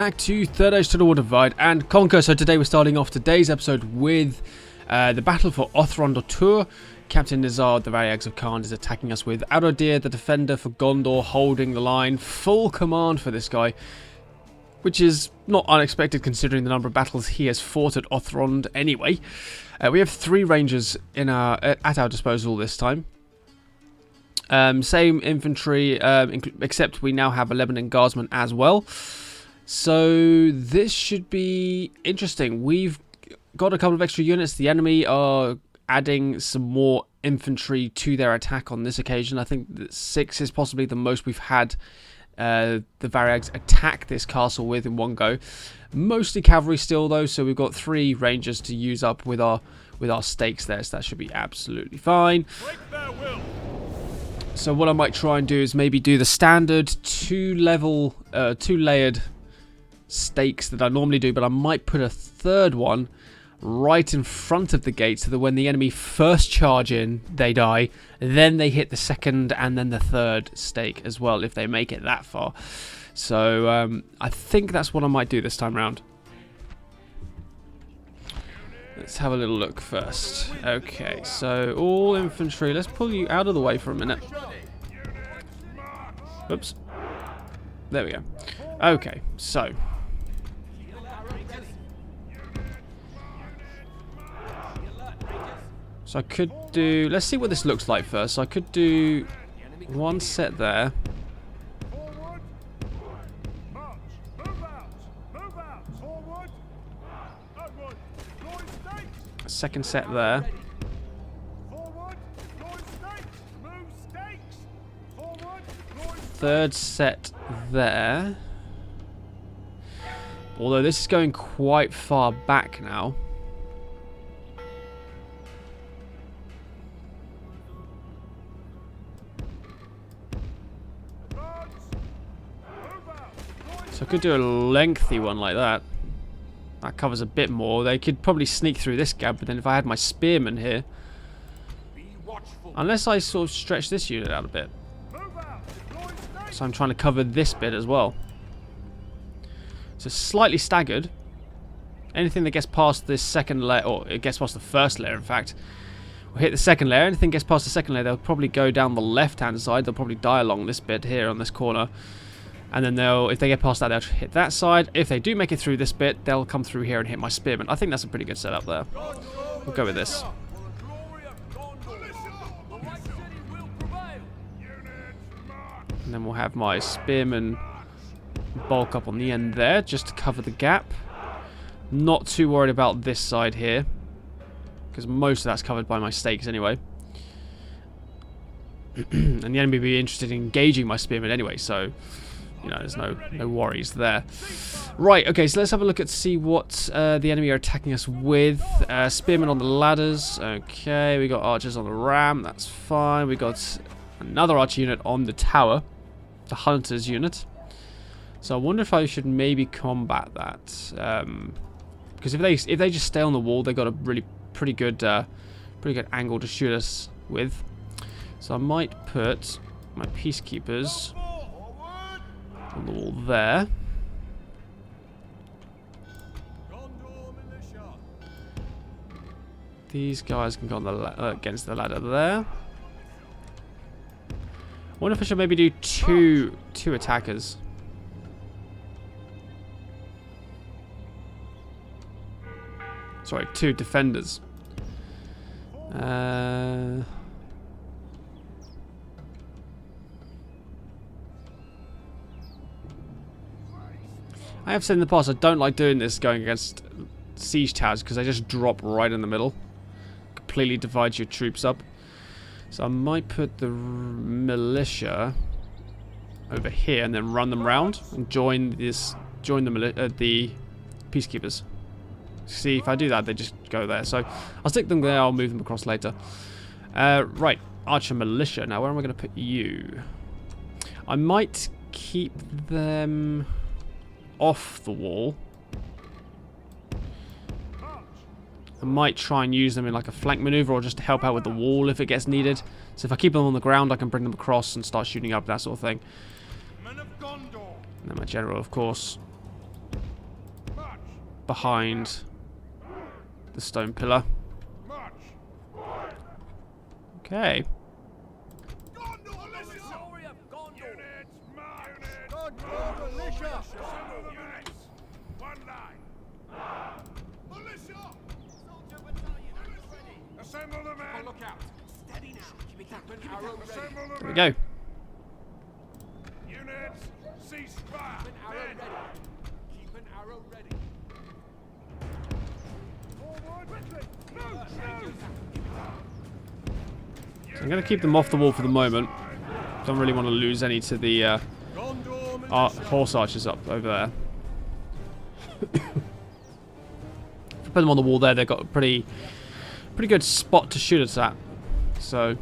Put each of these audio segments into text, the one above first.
Back to Third Age to the War Divide and Conquer. So today we're starting off today's episode with the battle for Othrond-Tour. Captain Nizar, the Variags of Khan, is attacking us with Aradir, the defender for Gondor, holding the line. Full command for this guy, which is not unexpected considering the number of battles he has fought at Othrond anyway. We have 3 rangers at our disposal this time. Same infantry, except we now have 11 guardsmen as well. So this should be interesting. We've got a couple of extra units. The enemy are adding some more infantry to their attack on this occasion. I think that 6 is possibly the most we've had the Variags attack this castle with in one go. Mostly cavalry still though, so we've got 3 rangers to use up with our stakes there, so that should be absolutely fine. So what I might try and do is maybe do the standard 2-layered stakes that I normally do, but I might put a third one right in front of the gate so that when the enemy first charge in, they die, then they hit the second and then the third stake as well if they make it that far. So I think that's what I might do this time round. Let's have a little look first. Okay, so all infantry. Let's pull you out of the way for a minute. Oops. There we go. Okay, so I could do... Let's see what this looks like first. So I could do 1 set there. A second set there. Third set there. Although this is going quite far back now. So I could do a lengthy one like that. That covers a bit more. They could probably sneak through this gap, but then if I had my spearmen here... Unless I sort of stretch this unit out a bit. So I'm trying to cover this bit as well. So slightly staggered. Anything that gets past this second layer, or it gets past the first layer in fact, will hit the second layer. Anything gets past the second layer, they'll probably go down the left-hand side. They'll probably die along this bit here on this corner. And then if they get past that, they'll hit that side. If they do make it through this bit, they'll come through here and hit my spearmen. I think that's a pretty good setup there. We'll go with this. And then we'll have my spearmen bulk up on the end there, just to cover the gap. Not too worried about this side here, because most of that's covered by my stakes anyway. And the enemy will be interested in engaging my spearmen anyway, so... You know, there's no worries there. Right, okay, so let's have a look at see what the enemy are attacking us with. Spearmen on the ladders. Okay, we got archers on the ram. That's fine. We got another archer unit on the tower. The hunters unit. So I wonder if I should maybe combat that. Because if they just stay on the wall, they've got a pretty good angle to shoot us with. So I might put my peacekeepers on the wall there. These guys can go on the against the ladder there. I wonder if I should maybe do two attackers. Sorry, 2 defenders. I have said in the past I don't like doing this going against siege towers because they just drop right in the middle. Completely divides your troops up. So I might put the militia over here and then run them round and join the peacekeepers. See, if I do that, they just go there. So I'll stick them there. I'll move them across later. Right, archer militia. Now, where am I going to put you? I might keep them off the wall. I might try and use them in like a flank maneuver or just to help out with the wall if it gets needed. So if I keep them on the ground, I can bring them across and start shooting up, that sort of thing. And then my general, of course, behind the stone pillar. Okay. There we go. Units, cease fire. Keep an arrow ready. Keep an arrow ready. So I'm going to keep them off the wall for the moment. Don't really want to lose any to the horse archers up over there. If I put them on the wall there, they've got a pretty good spot to shoot us at. So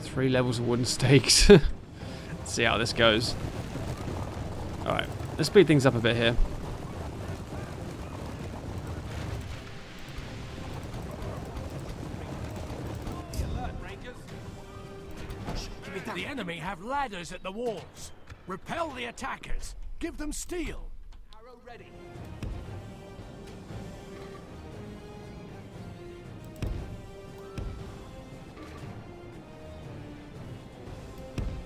3 levels of wooden stakes. Let's see how this goes. Alright, let's speed things up a bit here. The enemy have ladders at the walls. Repel the attackers. Give them steel. Arrow ready.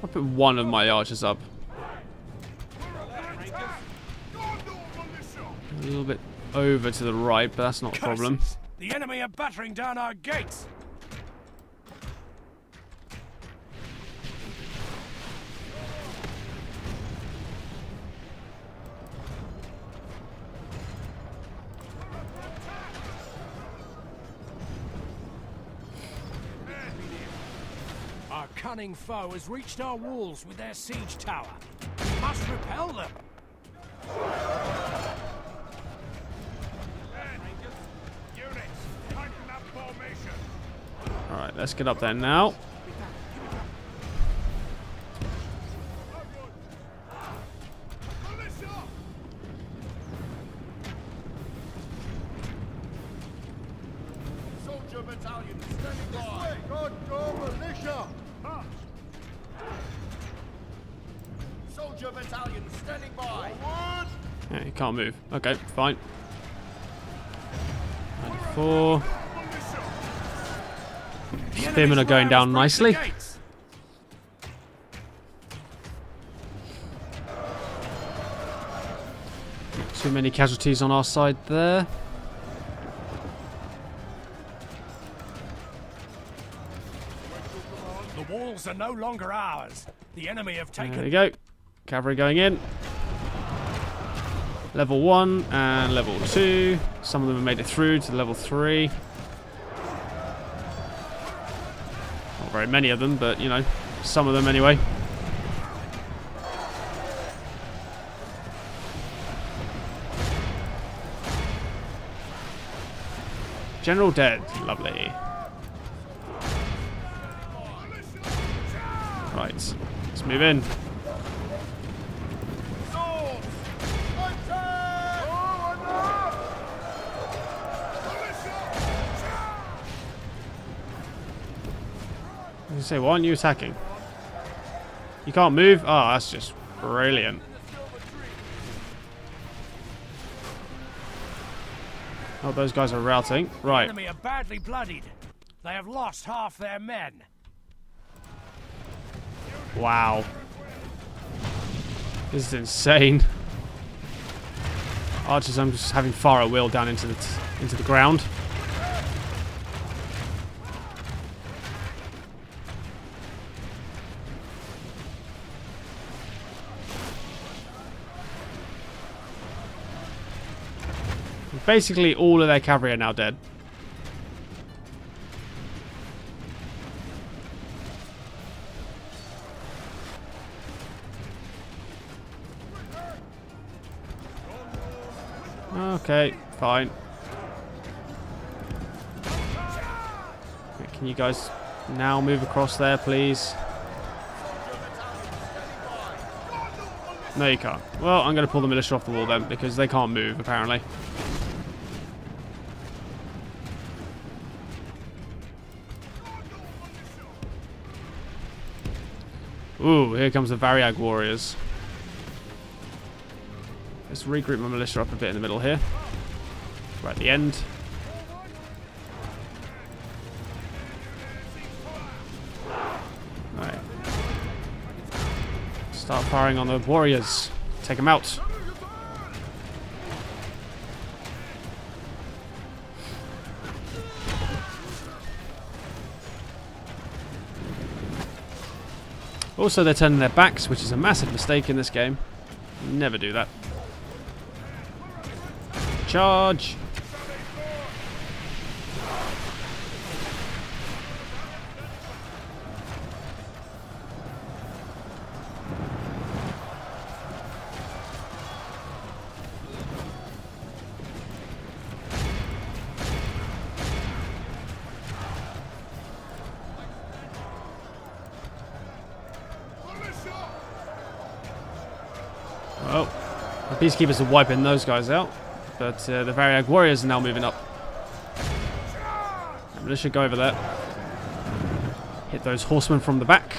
I'll put one of my archers up. A little bit over to the right, but that's not a problem. The enemy are battering down our gates. Our cunning foe has reached our walls with their siege tower. We must repel them. Alright, let's get up there now. Soldier battalion standing by. Gondor militia. Soldier battalion standing by. Forward. Yeah, he can't move. Okay, fine. 94. Spearmen are going down nicely. Too many casualties on our side there. The walls are no longer ours. The enemy have taken. There we go. Cavalry going in. Level 1 and level 2. Some of them have made it through to level 3. Not very many of them, but you know, some of them anyway. General dead. Lovely. Right. Let's move in. I was gonna say, why aren't you attacking? You can't move? Oh, that's just brilliant. Oh, those guys are routing. Right. The enemy are badly bloodied. They have lost half their men. Wow. This is insane. Archers, I'm just having fire at will down into the ground. Basically, all of their cavalry are now dead. Okay, fine. Can you guys now move across there, please? No, you can't. Well, I'm going to pull the militia off the wall then, because they can't move, apparently. Ooh, here comes the Variag warriors. Let's regroup my militia up a bit in the middle here. Right at the end. Alright. Start firing on the warriors. Take them out. Also, they're turning their backs, which is a massive mistake in this game. Never do that. Charge! Well, the peacekeepers are wiping those guys out, but the Variag warriors are now moving up. The militia go over there. Hit those horsemen from the back.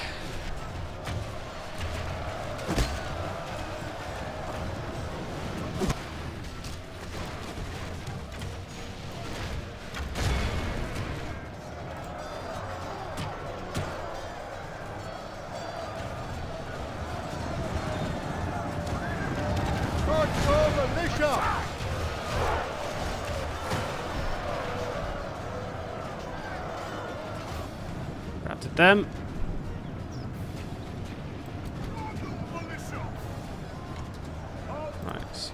Grab to them. Nice.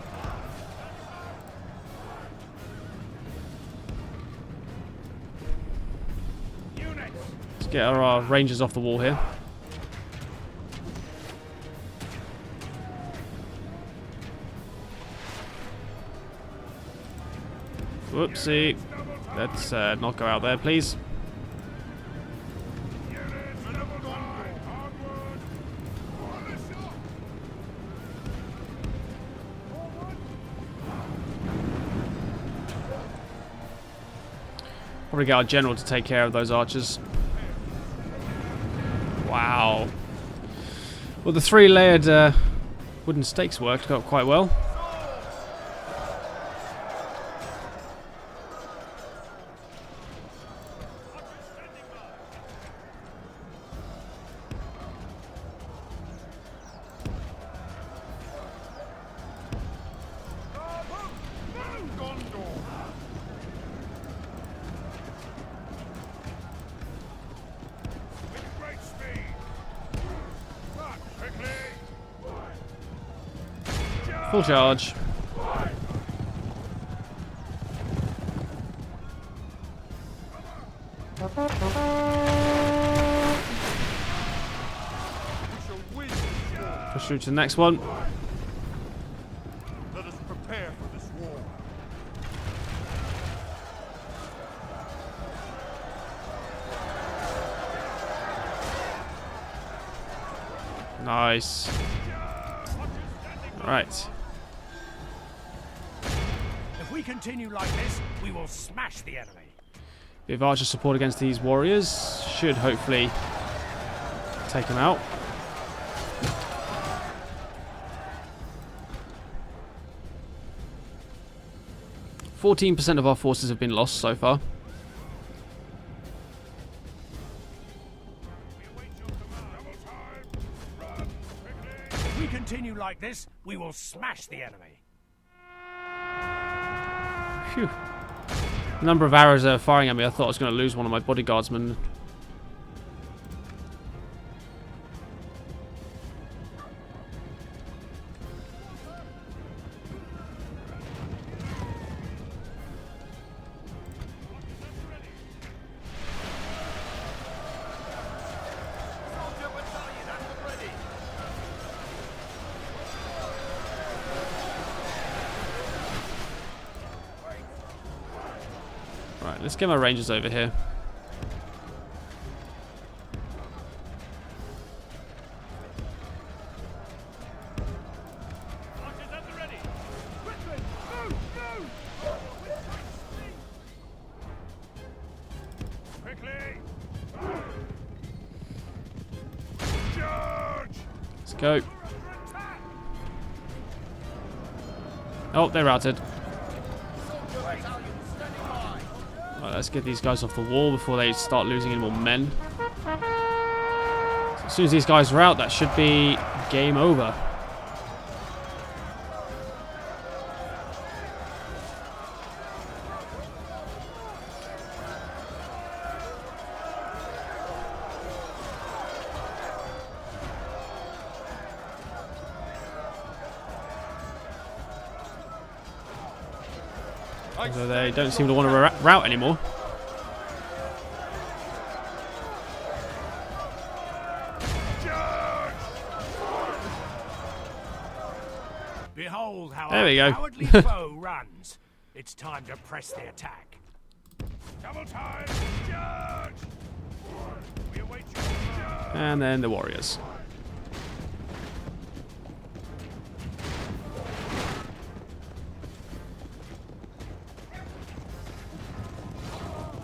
Let's get our rangers off the wall here. Whoopsie. Let's not go out there, please. Probably get our general to take care of those archers. Wow. Well, the three-layered wooden stakes worked out quite well. Full charge. Push through to the next one. Let us prepare for this war. Nice. Right. If we continue like this, we will smash the enemy. Bit of archer support against these warriors should hopefully take them out. %14 of our forces have been lost so far. If we continue like this, we will smash the enemy. Phew. The number of arrows they were firing at me, I thought I was going to lose one of my bodyguardsmen. Right, let's get my rangers over here. Let's go. Oh, they're routed. Right, let's get these guys off the wall before they start losing any more men. So as soon as these guys are out, that should be game over. So they don't seem to want to route anymore. Behold how There we our go. cowardly foe runs. It's time to press the attack. Double time! Charge! We await your charge! And then the warriors.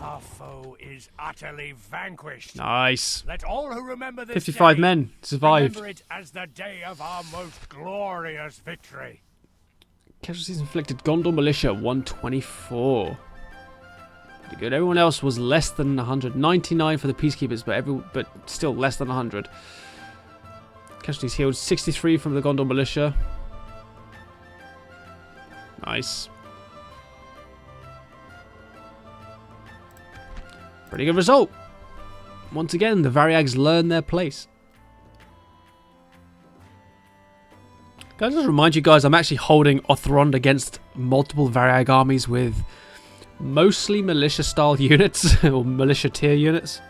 Our foe is utterly vanquished. Nice. Let all who remember this 55 day men survived. remember it as the day of our most glorious victory. Casualties inflicted. Gondor militia 124. Pretty good. Everyone else was less than 100. 99 for the peacekeepers, but still less than 100. Casualties healed. 63 from the Gondor militia. Nice. Pretty good result. Once again, the Variags learn their place. Can I just remind you guys, I'm actually holding Othrond against multiple Variag armies with mostly militia-style units, or militia tier units.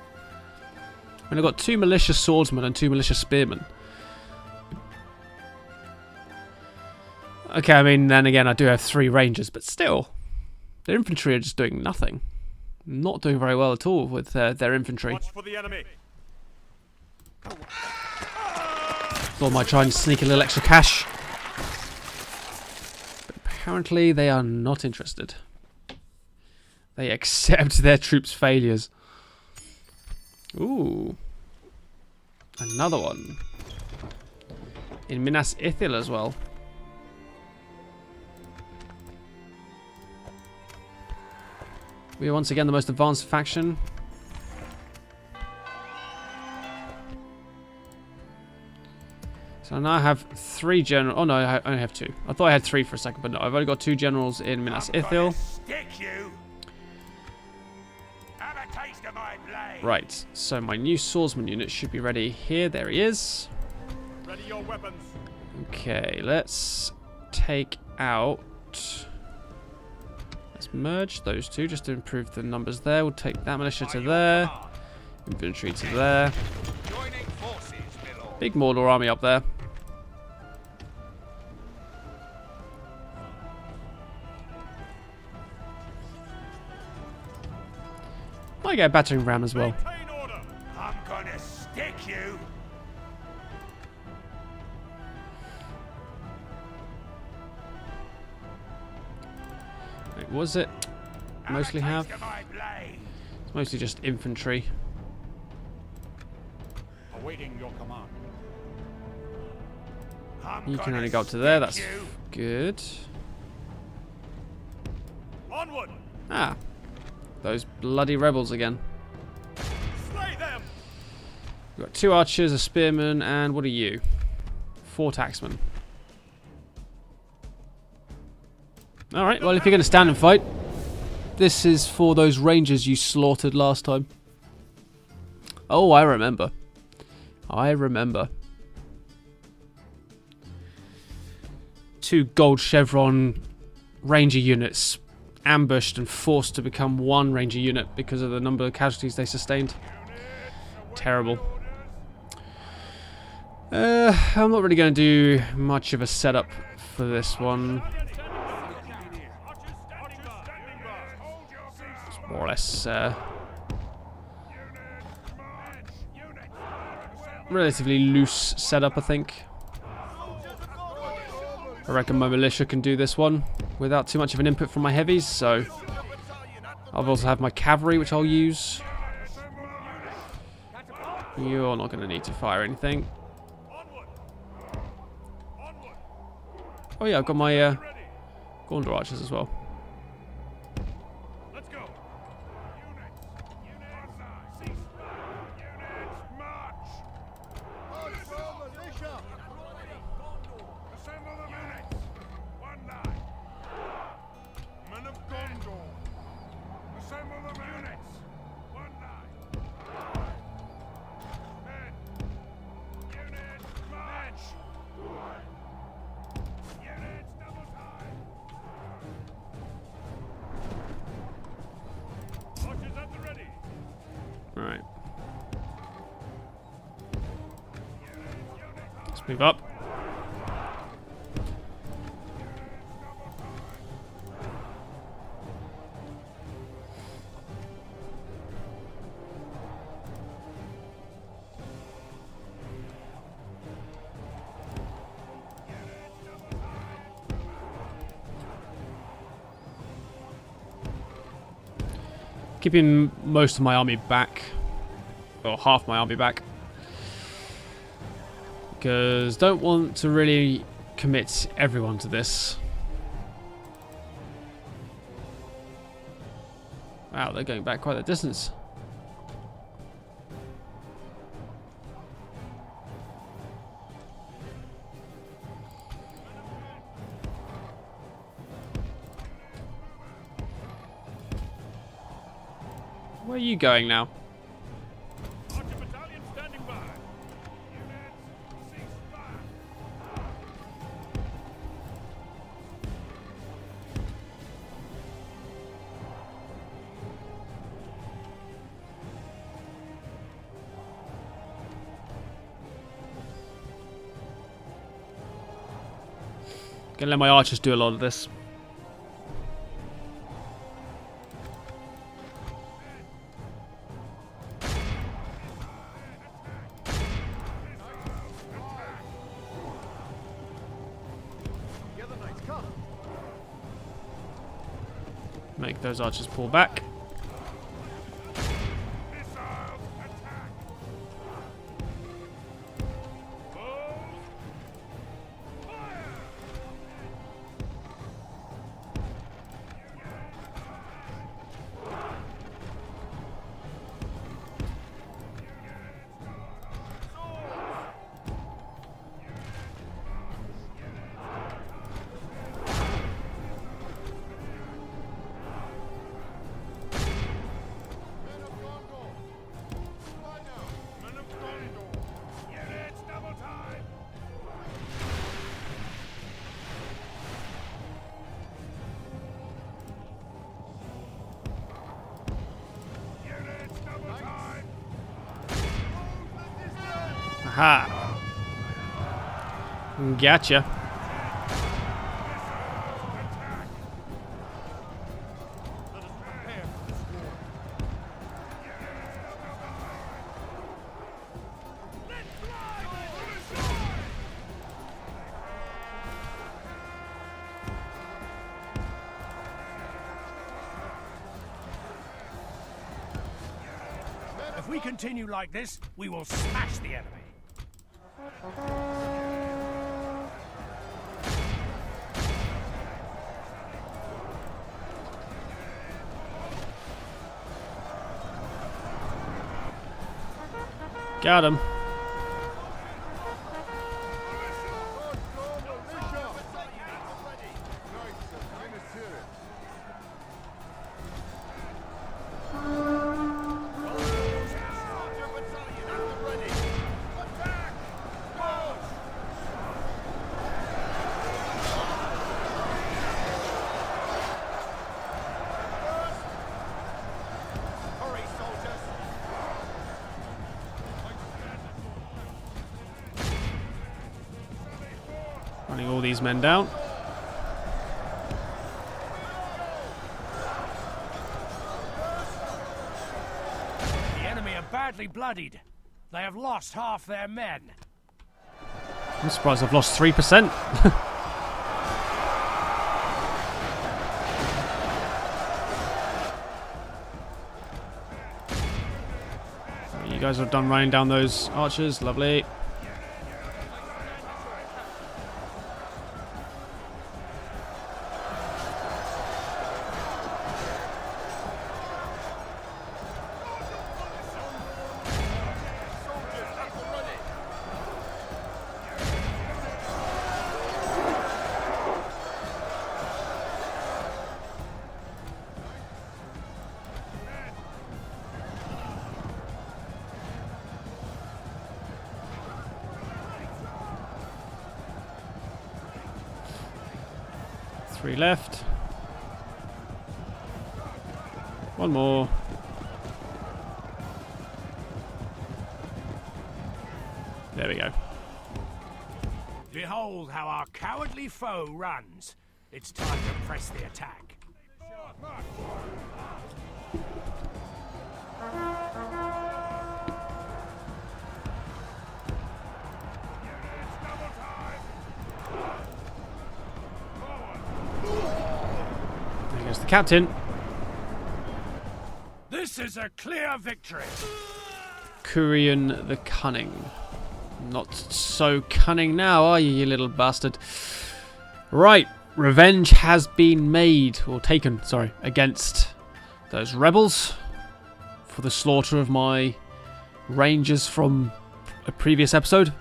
And I've got 2 militia swordsmen and 2 militia spearmen. Okay, I mean, then again, I do have 3 rangers, but still, their infantry are just doing nothing. Not doing very well at all with their infantry. Watch for the enemy. Thought I might try and sneak a little extra cash. But apparently they are not interested. They accept their troops' failures. Ooh. Another one. In Minas Ithil as well. We are once again the most advanced faction. So now I have 3 generals. Oh no, I only have 2. I thought I had 3 for a second, but no, I've only got 2 generals in Minas Ithil. Stick you. Have a taste of my blade. Right, so my new swordsman unit should be ready here. There he is. Ready your weapons. Okay, let's take out... Let's merge those 2 just to improve the numbers there. We'll take that militia to there. Infantry to there. Joining forces, my lord. Big Mordor army up there. Might get a battering ram as well. Maintain order. I'm gonna stick you. Wait, was it mostly have? Taste of my blade. It's mostly just infantry. Awaiting your command. You can only go up to there. That's good. Onward. Ah, those bloody rebels again. Slay them. We've got 2 archers, a spearman, and what are you? 4 tacksmen. Alright, well if you're going to stand and fight, this is for those rangers you slaughtered last time. Oh, I remember. I remember. 2 gold chevron ranger units ambushed and forced to become 1 ranger unit because of the number of casualties they sustained. Terrible. I'm not really going to do much of a setup for this one. It's more or less relatively loose setup, I think. I reckon my militia can do this one without too much of an input from my heavies, so I'll also have my cavalry, which I'll use. You're not going to need to fire anything. Oh yeah, I've got my Gondor archers as well. Let's go. Units. Units. Cease fire. Units. March. Assemble the units. One line. Men of Gondor. Assemble the units. One line. Men. Units. March. Units. Double time. Archers at the ready. All right. Let's move up. Keeping most of my army back, or half my army back, because don't want to really commit everyone to this. Wow, they're going back quite a distance. Where are you going now? Archer battalion standing by. Units. Cease fire. Gonna let my archers do a lot of this. Make those archers pull back. Missiles. Attack. Foes. Fire. Men of Gondor. Units. Double time. Units. Double time. Aha! Gotcha. If we continue like this, we will smash the enemy. Got him. Running all these men down. The enemy are badly bloodied. They have lost half their men. I'm surprised I've lost 3%. You guys are done running down those archers. Lovely. 3 left. One more. There we go. Behold how our cowardly foe runs. It's time to press the attack. There goes the captain. This is a clear victory. Kurian the Cunning. Not so cunning now, are you, you little bastard? Right, revenge has been made, or taken, sorry, against those rebels for the slaughter of my rangers from a previous episode.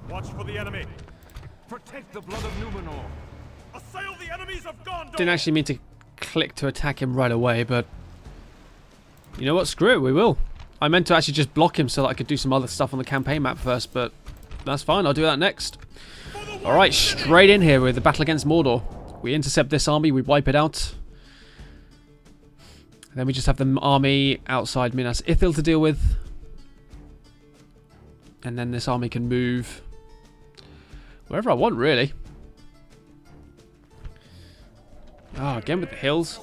Watch for the enemy. Protect the blood of Numenor. Assail the enemies of Gondor. Didn't actually mean to click to attack him right away, but you know what? Screw it, we will. I meant to actually just block him so that I could do some other stuff on the campaign map first, but that's fine. I'll do that next. Alright, straight in here with the battle against Mordor. We intercept this army, we wipe it out. And then we just have the army outside Minas Ithil to deal with. And then this army can move wherever I want, really. Ah, again with the hills.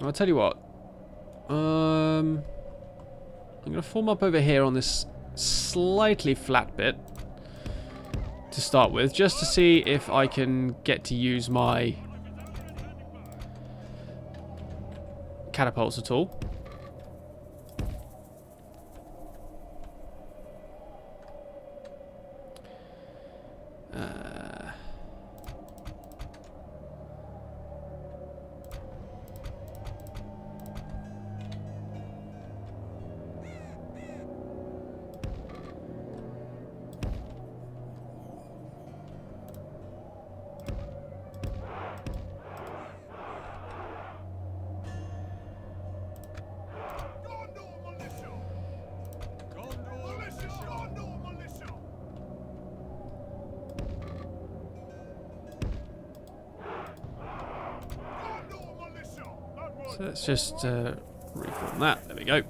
I'll tell you what. I'm going to form up over here on this slightly flat bit to start with, just to see if I can get to use my catapults at all. So let's just reform that. There we go.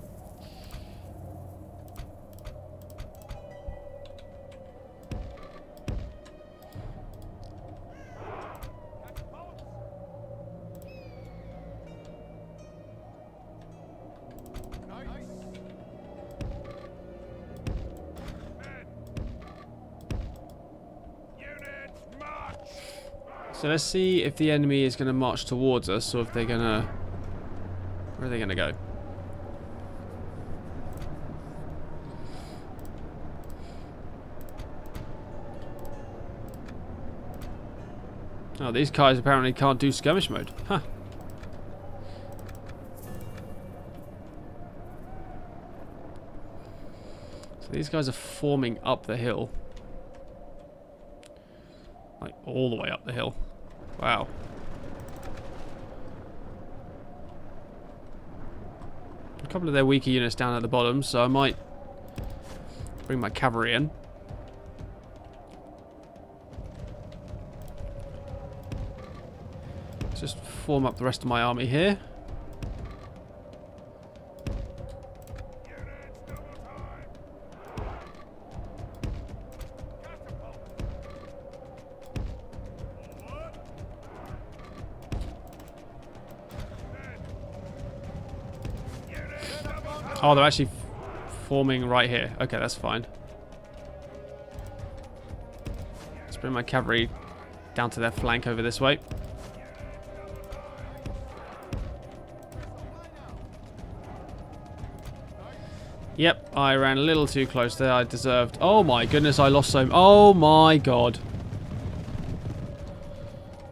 So let's see if the enemy is going to march towards us, or if they're going to... Where are they going to go? Oh, these guys apparently can't do skirmish mode. Huh. So these guys are forming up the hill. Like, all the way up the hill. Wow. A couple of their weaker units down at the bottom, so I might bring my cavalry in. Let's just form up the rest of my army here. Oh, they're actually forming right here. Okay, that's fine. Let's bring my cavalry down to their flank over this way. Yep, I ran a little too close there. I deserved... Oh my goodness, I lost so... Oh my god.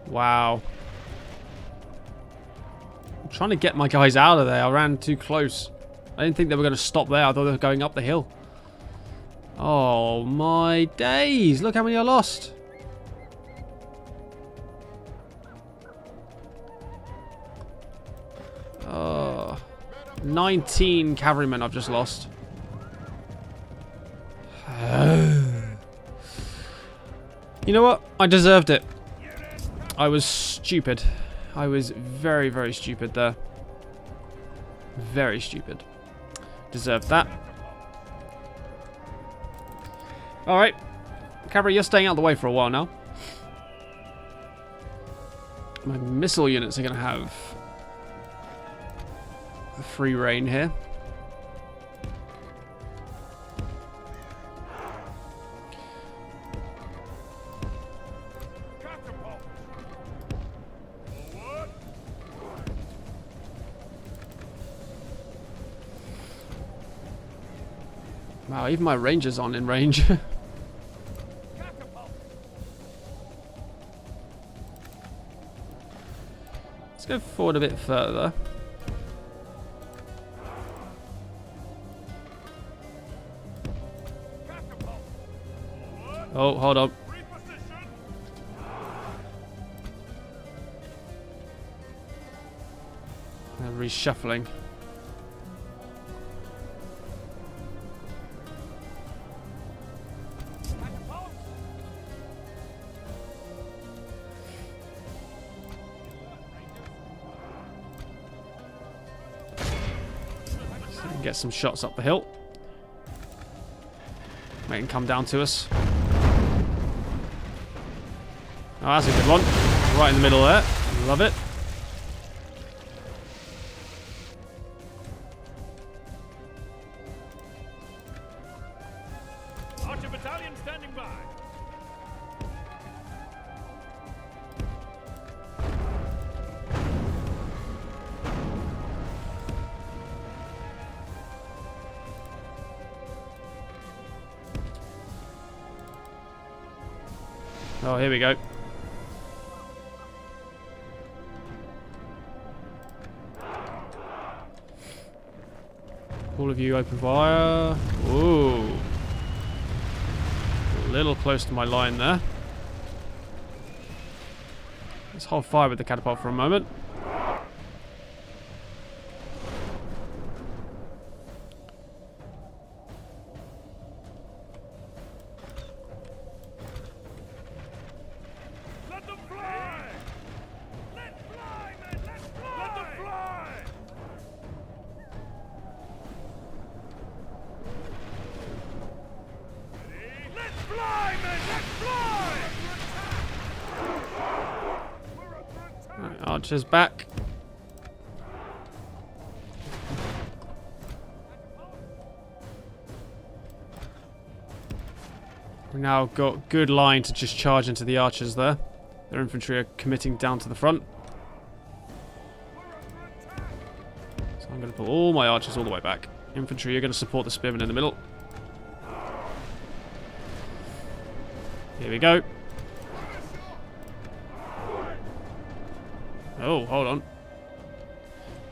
Wow. I'm trying to get my guys out of there. I ran too close. I didn't think they were going to stop there. I thought they were going up the hill. Oh my days. Look how many I lost. Oh, 19 cavalrymen I've just lost. You know what? I deserved it. I was stupid. I was very, very stupid there. Very stupid. Deserved that. Alright. Cavalry, you're staying out of the way for a while now. My missile units are going to have a free reign here. Wow, even my rangers aren't in range. Let's go forward a bit further. Oh, hold on. They're reshuffling. Get some shots up the hill. Make him come down to us. Oh, that's a good one. Right in the middle there. Love it. Archer battalion standing by. Oh, here we go. All of you open fire. Ooh. A little close to my line there. Let's hold fire with the catapult for a moment. Archers back. We've now got good line to just charge into the archers there. Their infantry are committing down to the front. So I'm going to pull all my archers all the way back. Infantry are going to support the spearmen in the middle. Here we go. Oh, hold on.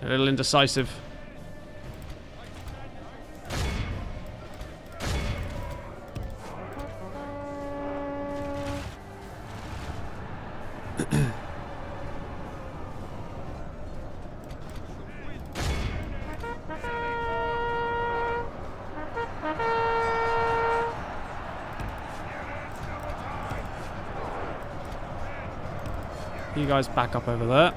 A little indecisive. You guys back up over there.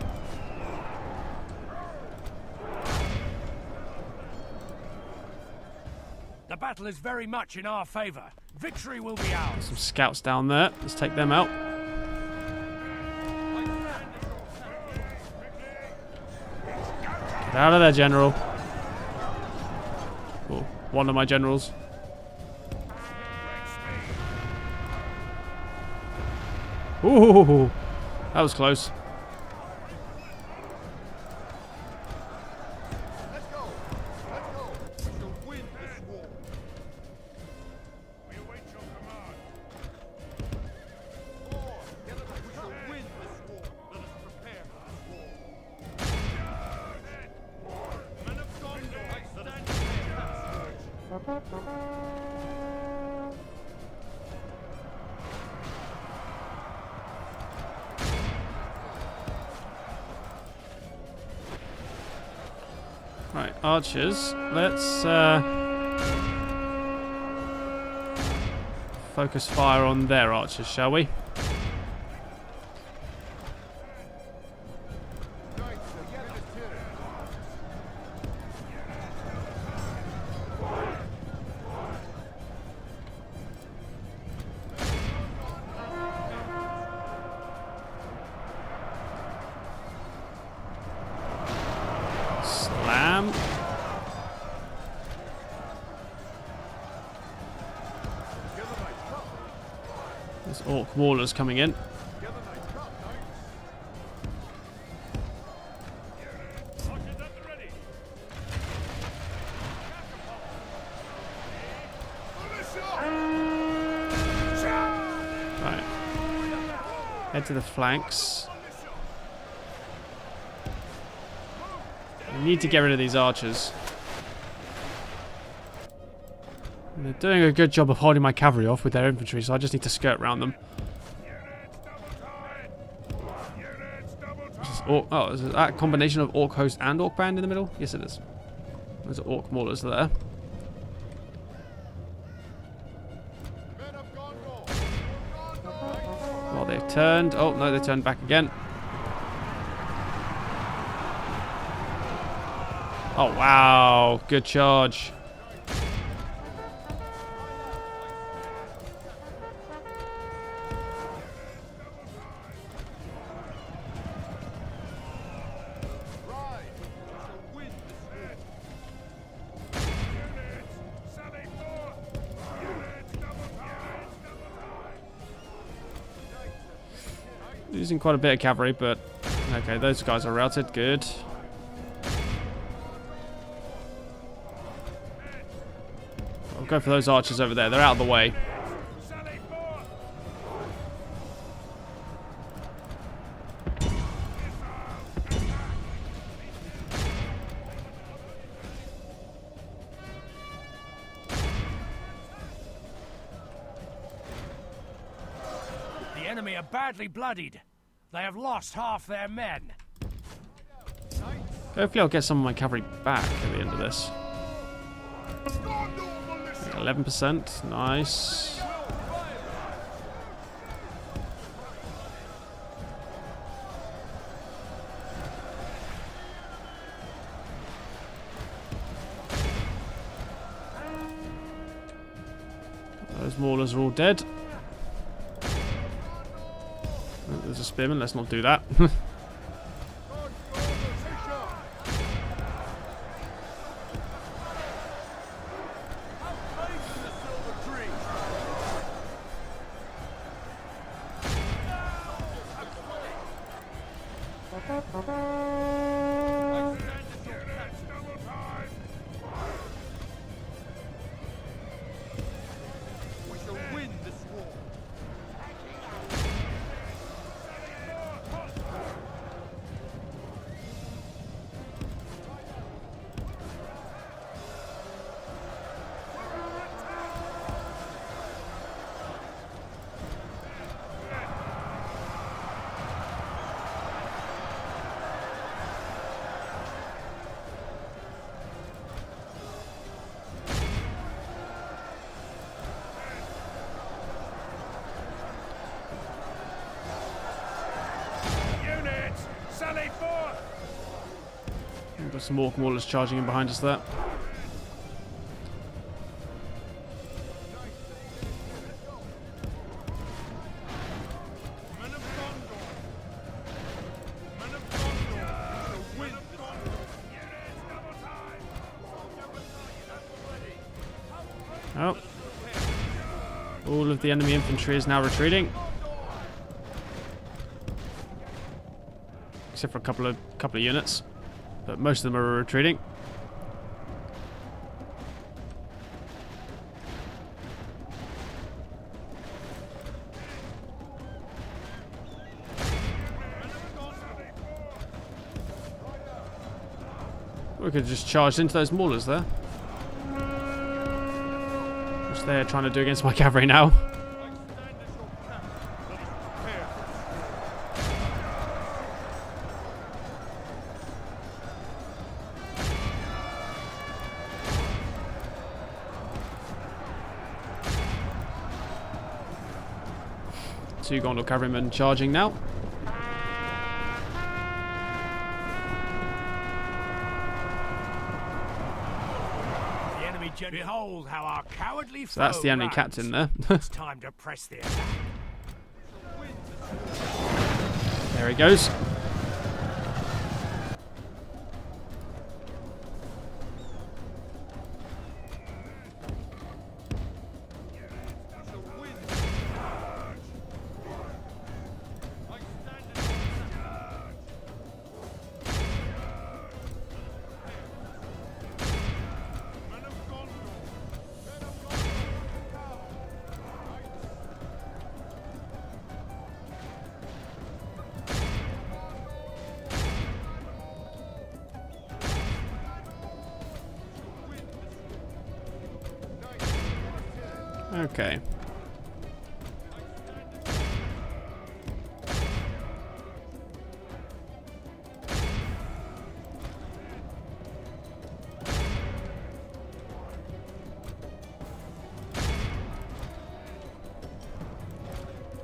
The battle is very much in our favor. Victory will be ours. Some scouts down there. Let's take them out. Get out of there, General. Oh, one of my generals. Ooh, that was close. Let's go. Let's go. We shall win this war. We await your command. Together we shall win this war. Let us prepare for this war. Right, archers. Let's focus fire on their archers, shall we? Slam. There's orc maulers coming in. Right. Head to the flanks. We need to get rid of these archers. And they're doing a good job of holding my cavalry off with their infantry, so I just need to skirt around them. Oh, is that a combination of orc host and orc band in the middle? Yes, it is. There's orc maulers there. Oh, they've turned. Oh, no, they turned back again. Oh, wow. Good charge. Losing quite a bit of cavalry, but okay, those guys are routed. Good. I'll go for those archers over there. They're out of the way. The enemy are badly bloodied. They have lost half their men. Hopefully I'll get some of my cavalry back at the end of this. 11%. Nice. Those maulers are all dead. Oh, there's a spearman. Let's not do that. We've got some orc maulers charging in behind us there. Oh. All of the enemy infantry is now retreating. Except for a couple of units. But most of them are retreating. We could have just charged into those maulers there. What's they're trying to do against my cavalry now? Two Gondor cavalrymen charging now. The enemy behold how our cowardly So that's the enemy runs. captain there. It's time to press the attack. There he goes. Okay.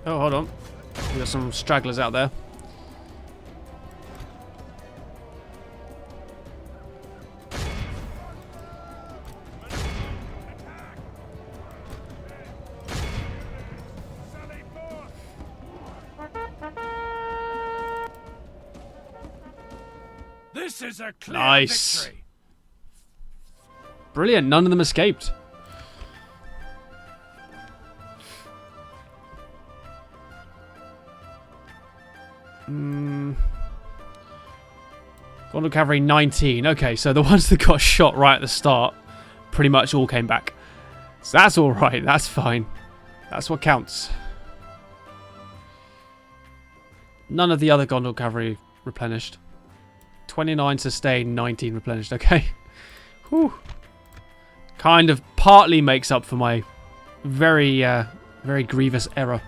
Oh, hold on. We got some stragglers out there. This is a clear Nice. victory. Brilliant. None of them escaped. Gondor Cavalry 19. Okay, so the ones that got shot right at the start pretty much all came back. So that's alright. That's fine. That's what counts. None of the other Gondor Cavalry replenished. 29 sustained, 19 replenished. Okay. Whew. Kind of partly makes up for my very, very grievous error.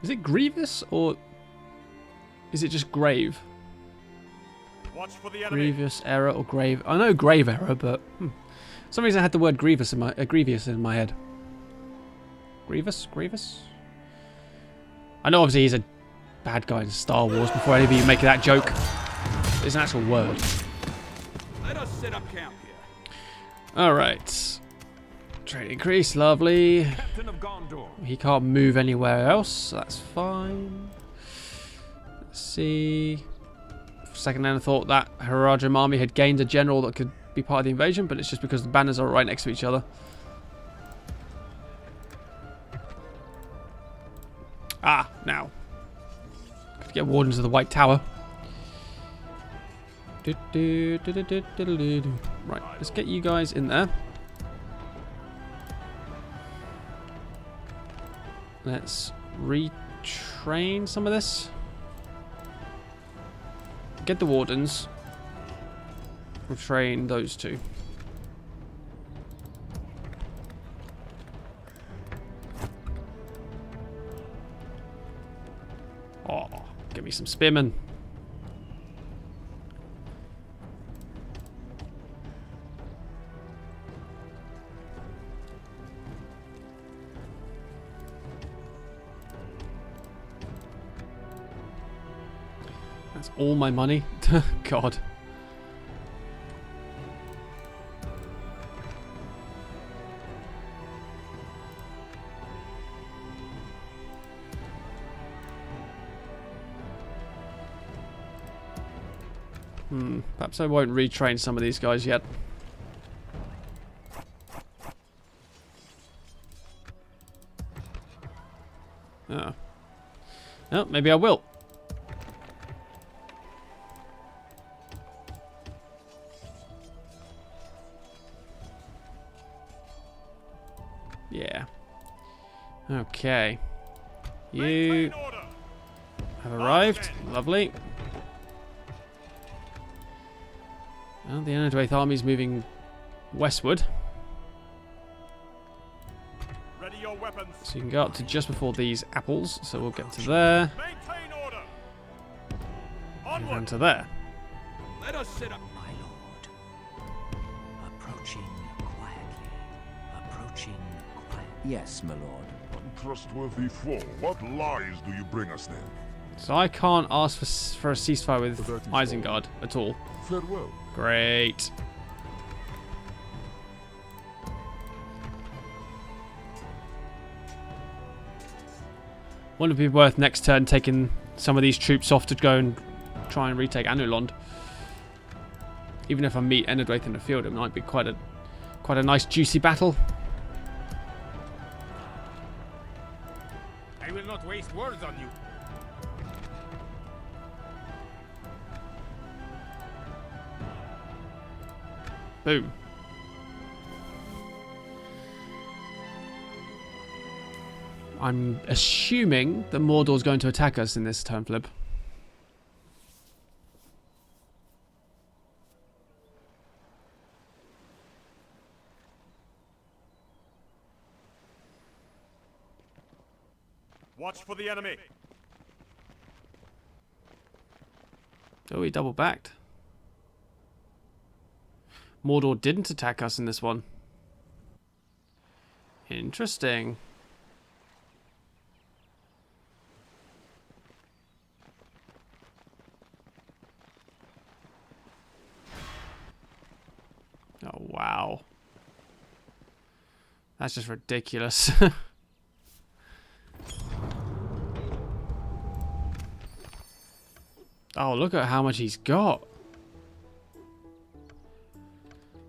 Is it grievous or is it just grave? Watch for the enemy. Grievous error or grave? I know grave error, but for some reason I had the word grievous in my head. Grievous? I know obviously he's a bad guy in Star Wars before any of you make that joke. It's an actual word. Let us set up camp here. Alright. Trade increase, lovely. Captain of Gondor. He can't move anywhere else, so that's fine. Let's see. For a second then I thought that Harajam army had gained a general that could be part of the invasion, but it's just because the banners are right next to each other. Ah, now. Could get Wardens of the White Tower. Right, let's get you guys in there. Let's retrain some of this. Get the Wardens. Retrain those two. Oh, give me some spearmen. That's all my money. God. Perhaps I won't retrain some of these guys yet. Oh. Oh, maybe I will. Okay. You Maintain order. have arrived. Lovely. Well, the Enedwaith army's moving westward. Ready your weapons. So you can go up to just before these apples. So we'll get to there. Maintain order. And Onward. to there. Let us sit up. My lord. Approaching quietly. Approaching quietly. Yes, my lord. Untrustworthy foe. What lies do you bring us then? So I can't ask for a ceasefire with That is Isengard at all. Farewell. Great. Wouldn't it be worth next turn taking some of these troops off to go and try and retake Anulond? Even if I meet Enedwaith in the field, it might be quite a nice juicy battle. I will not waste words on you. Boom. I'm assuming that Mordor's going to attack us in this turn flip. Watch for the enemy. Oh, he double backed. Mordor didn't attack us in this one. Interesting. Oh, wow. That's just ridiculous. Oh, look at how much he's got.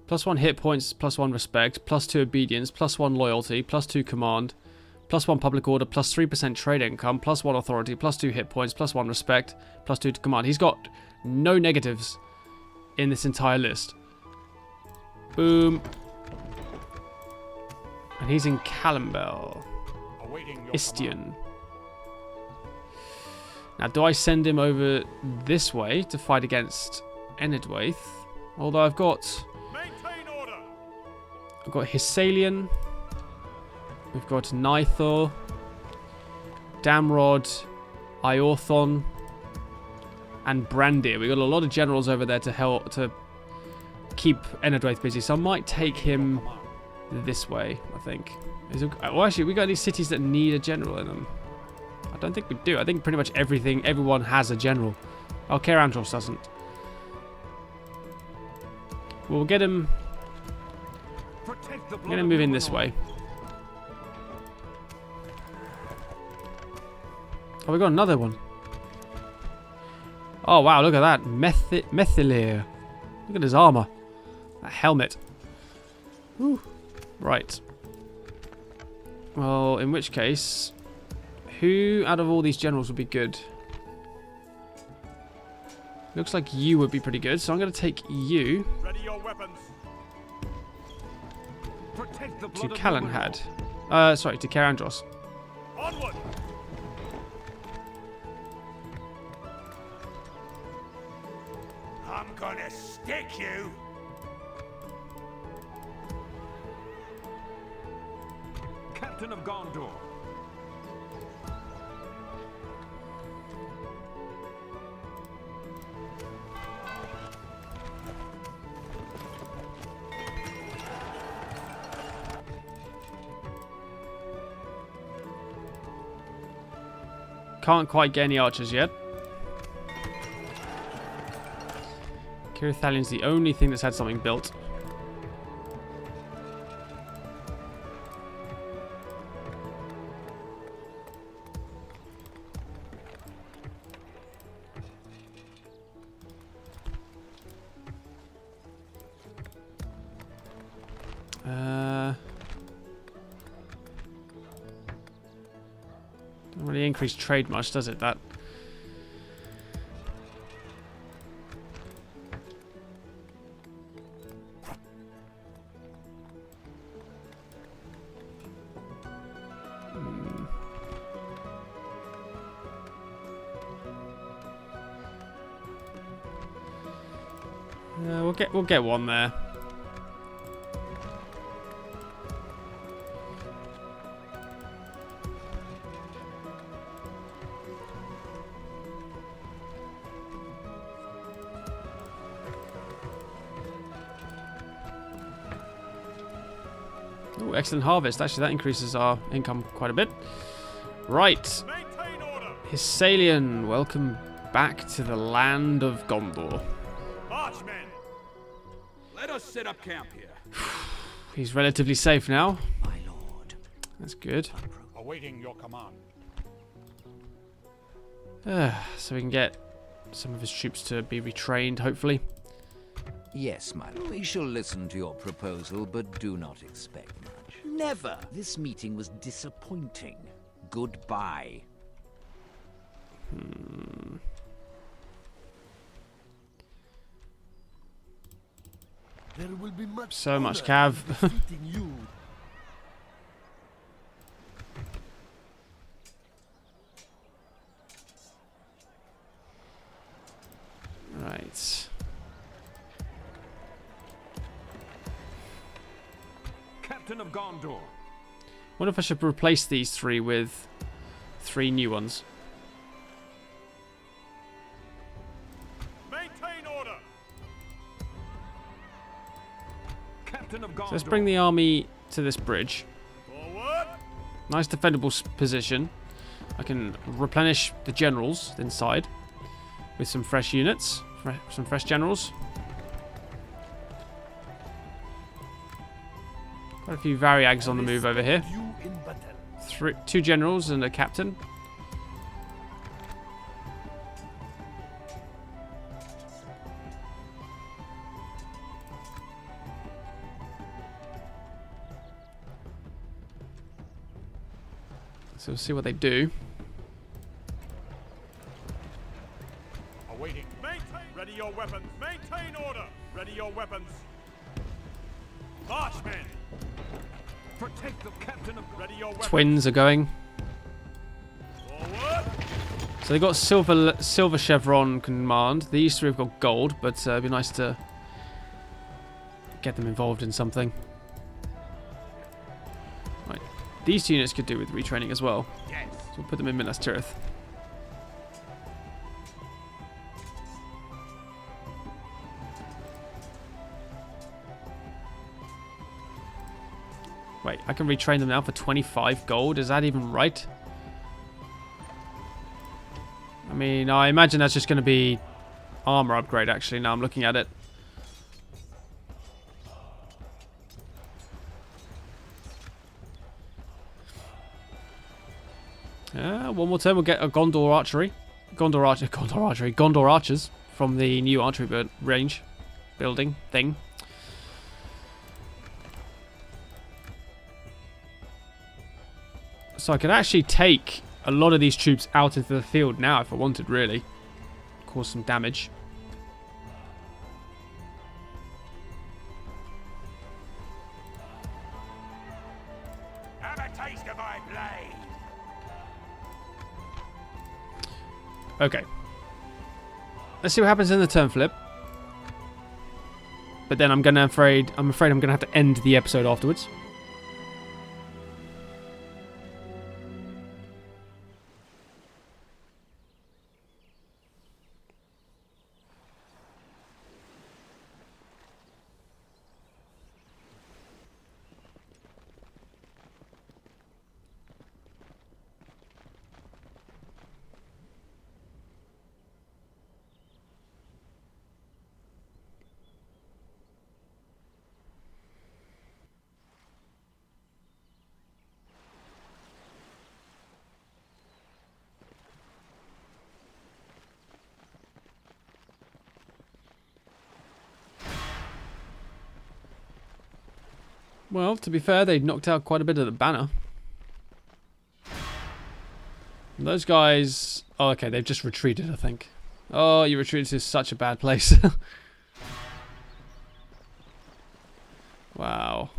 +1 hit points, +1 respect, +2 obedience, +1 loyalty, +2 command, +1 public order, +3% trade income, +1 authority, +2 hit points, +1 respect, +2 to command. He's got no negatives in this entire list. Boom. And he's in Callambel. Awaiting your Istion. Now, do I send him over this way to fight against Enedwaith? Although I've got Maintain order. Hissalian, we've got Nithor, Damrod, Iorthon, and Brandir. We've got a lot of generals over there to help to keep Enedwaith busy, so I might take him this way, I think. Well, actually, we got any cities that need a general in them? I don't think we do. I think pretty much everyone has a general. Oh, Caer Andros doesn't. We'll get him. Protect the I'm gonna move in this way. Oh, we got another one. Oh wow, look at that. Methylir. Look at his armor. That helmet. Whew. Right. Well, in which case, who out of all these generals would be good? Looks like you would be pretty good, so I'm going to take you Ready your weapons. Protect the to blood of Calanhad. Sorry, to Caer Andros. Onward. I'm gonna stick you. Captain of Gondor. Can't quite get any archers yet. Kirithalian's the only thing that's had something built. Doesn't really increase trade much, does it? That. We'll get one there. Oh, excellent harvest. Actually, that increases our income quite a bit. Right. Maintain order. Hissalian, welcome back to the land of Gondor. March, men. Let us set up camp here. He's relatively safe now. My lord. That's good. Awaiting your command. So we can get some of his troops to be retrained, hopefully. Yes, my lord. We shall listen to your proposal, but do not expect much. Never. This meeting was disappointing. Goodbye. There will be much So much honor cav. in defeating you. Right. Captain of Gondor. Wonder if I should replace these 3 with 3 new ones. Maintain order. Captain of Gondor. So let's bring the army to this bridge. Forward. Nice defendable position. I can replenish the generals inside with some fresh units, some fresh generals. Quite a few Variags on the move over here. You in battle. 2 generals and a captain. So we'll see what they do. Awaiting. Maintain. Ready your weapons. Maintain order. Ready your weapons. March, men. Protect the captain of Ready your weapons. Twins are going. Forward. So they got silver chevron command. These 3 have got gold, but it'd be nice to get them involved in something. Right, these 2 units could do with retraining as well. Yes. So we'll put them in Minas Ithil. Wait, I can retrain them now for 25 gold. Is that even right? I mean, I imagine that's just going to be armor upgrade, actually, now I'm looking at it. One more turn, we'll get a Gondor archery. Gondor archers from the new archery range building thing. So I could actually take a lot of these troops out into the field now if I wanted, really. Cause some damage. Have a taste of my blade. Okay. Let's see what happens in the turn flip. But then I'm afraid I'm gonna have to end the episode afterwards. Well, to be fair, they knocked out quite a bit of the banner. And those guys... Oh, okay, they've just retreated, I think. Oh, you retreated to such a bad place. Wow.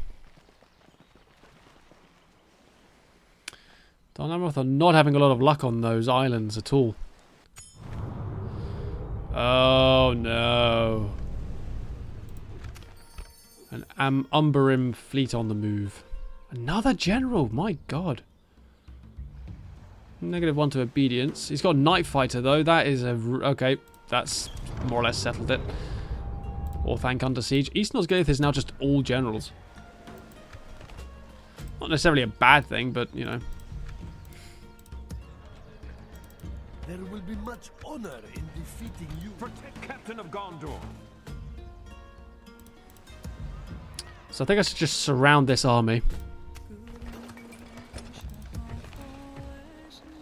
Don Amroth are not having a lot of luck on those islands at all. Oh, no. An Umberim fleet on the move. Another general, my god. -1 to obedience. He's got a night fighter though. That is a... Okay, that's more or less settled it. Orthanc under siege. East Nosgoth is now just all generals. Not necessarily a bad thing, but, you know. There will be much honor in defeating you. Protect Captain of Gondor. So I think I should just surround this army.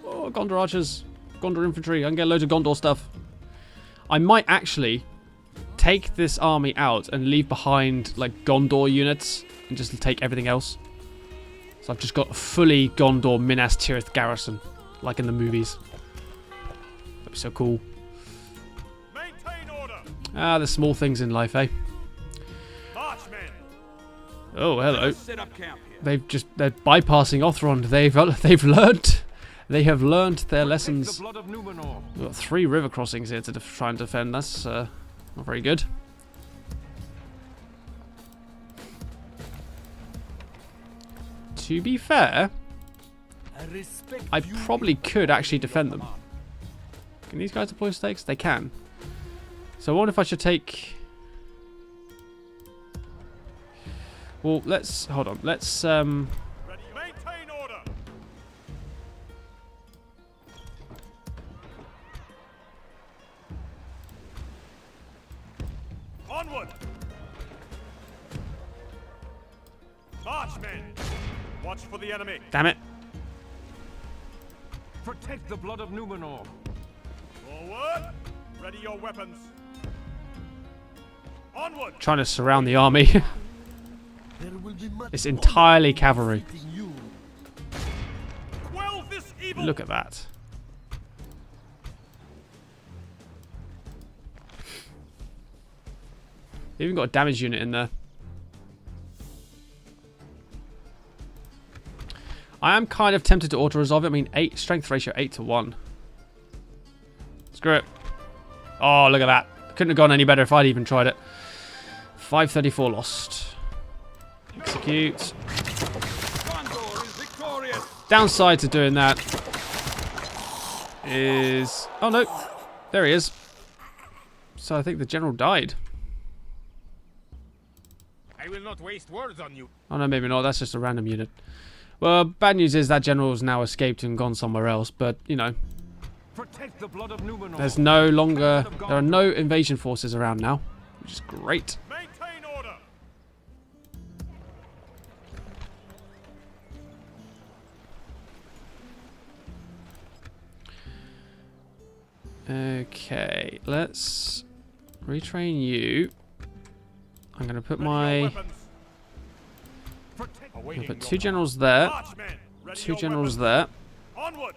Oh, Gondor archers. Gondor infantry. I can get loads of Gondor stuff. I might actually take this army out and leave behind, like, Gondor units. And just take everything else. So I've just got a fully Gondor Minas Tirith garrison. Like in the movies. That'd be so cool. Maintain order. Ah, the small things in life, eh? Marchmen. Oh, hello. Set up camp here. They're bypassing Othron. They have learned their lessons. The blood of Numenor. We've got 3 river crossings here to try and defend. That's not very good. To be fair, I probably could actually defend them. Can these guys deploy stakes? They can. So I wonder if I should take... Well, let's... Hold on. Let's... Ready. Maintain order. Onward. Marchmen. Watch for the enemy. Damn it. Protect the blood of Numenor. Forward. Ready your weapons. Onward. Trying to surround the army. There will be much It's entirely honor in cavalry. defeating you. Quell this evil. Look at that. They've even got a damage unit in there. I am kind of tempted to auto-resolve it. I mean, strength ratio 8 to 1. Screw it. Oh, look at that. Couldn't have gone any better if I'd even tried it. 534 lost. Execute. Gondor is victorious. Downside to doing that is... Oh, no. There he is. So I think the general died. I will not waste words on you. Oh, no, maybe not. That's just a random unit. Well, bad news is that general's now escaped and gone somewhere else. But, you know, Protect the blood of Numenor. there's no longer... There are no invasion forces around now, which is great. Maintain order. Okay, let's retrain you. I'm going to put Ready your my... weapons. I'm Awaiting going to put your 2 generals there. Marchmen. Ready 2 your generals weapons. there. Onward.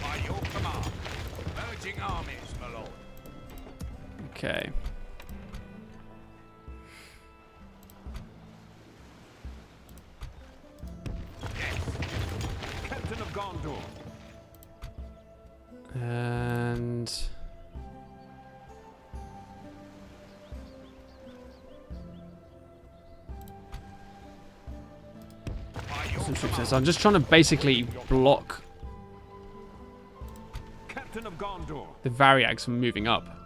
By your command, merging armies, my lord. Okay. Captain of Gondor. And... some troops there. So I'm just trying to basically block Captain of Gondor. the Variags from moving up.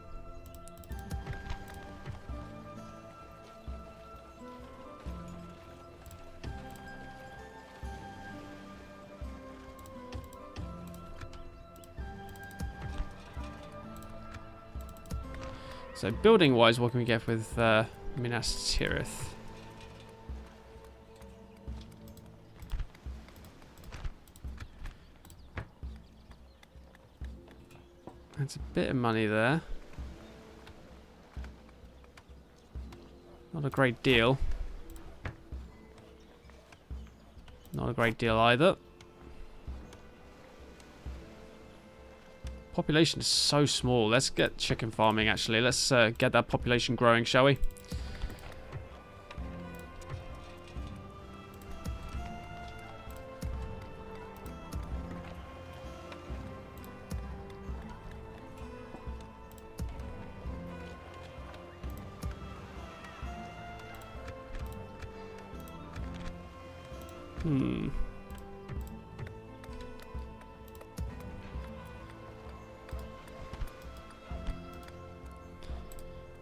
So building wise, what can we get with Minas Tirith? That's a bit of money there. Not a great deal. Not a great deal either. Population is so small. Let's get chicken farming, actually. Let's get that population growing, shall we?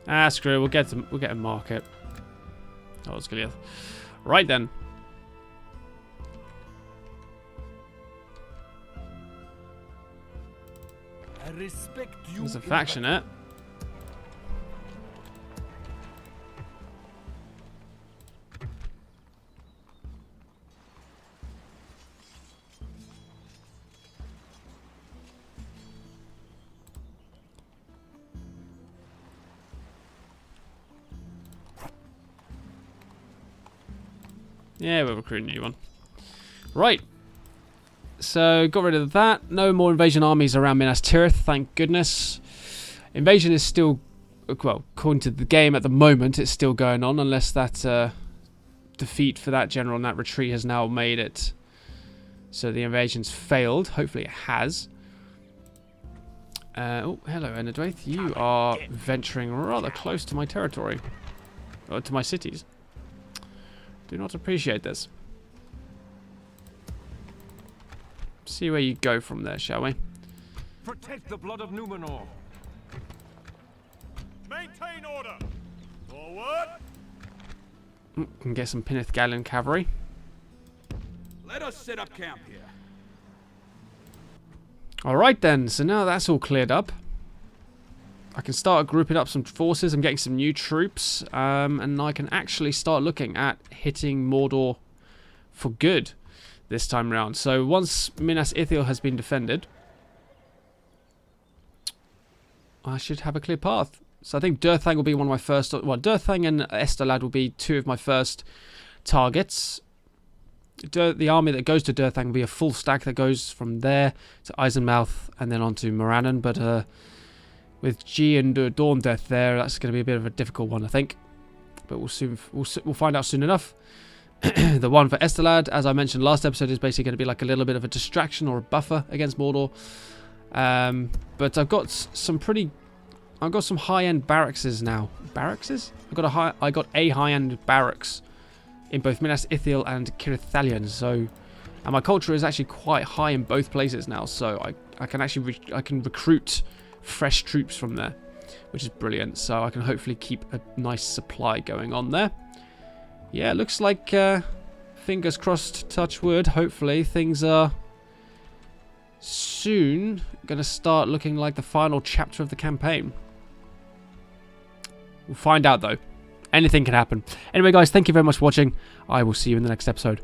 Ah, screw it. We'll get a market. Oh, it's good. Right then. I respect you. There's a faction, eh? Yeah, we'll recruit a new one. Right. So, got rid of that. No more invasion armies around Minas Ithil, thank goodness. Invasion is still, well, according to the game at the moment, it's still going on, unless that defeat for that general and that retreat has now made it so the invasion's failed. Hopefully it has. Oh, hello, Enedwaith. You are venturing rather close to my territory. Or to my cities. Do not appreciate this. See where you go from there, shall we? Protect the blood of Numenor. Maintain order. Forward. Can get some Pinnith Gallion cavalry. Let us set up camp here. Alright then, so now that's all cleared up. I can start grouping up some forces. I'm getting some new troops. And I can actually start looking at hitting Mordor for good this time round. So once Minas Ithil has been defended, I should have a clear path. So I think Durthang will be one of my first... Well, Durthang and Estelad will be two of my first targets. The army that goes to Durthang will be a full stack that goes from there to Eisenmouth and then on to Morannon. But with G and Dawn Death there, that's going to be a bit of a difficult one, I think. But we'll find out soon enough. The one for Estelad, as I mentioned last episode, is basically going to be like a little bit of a distraction or a buffer against Mordor. But I've got some high-end barracks now. Barracks? I got a high-end barracks in both Minas Ithil and Cirithalion. So, and my culture is actually quite high in both places now. So I can actually recruit fresh troops from there, which is brilliant. So I can hopefully keep a nice supply going on there. Yeah, it looks like, fingers crossed, touch wood, hopefully things are soon going to start looking like the final chapter of the campaign. We'll find out though. Anything can happen. Anyway guys, thank you very much for watching. I will see you in the next episode.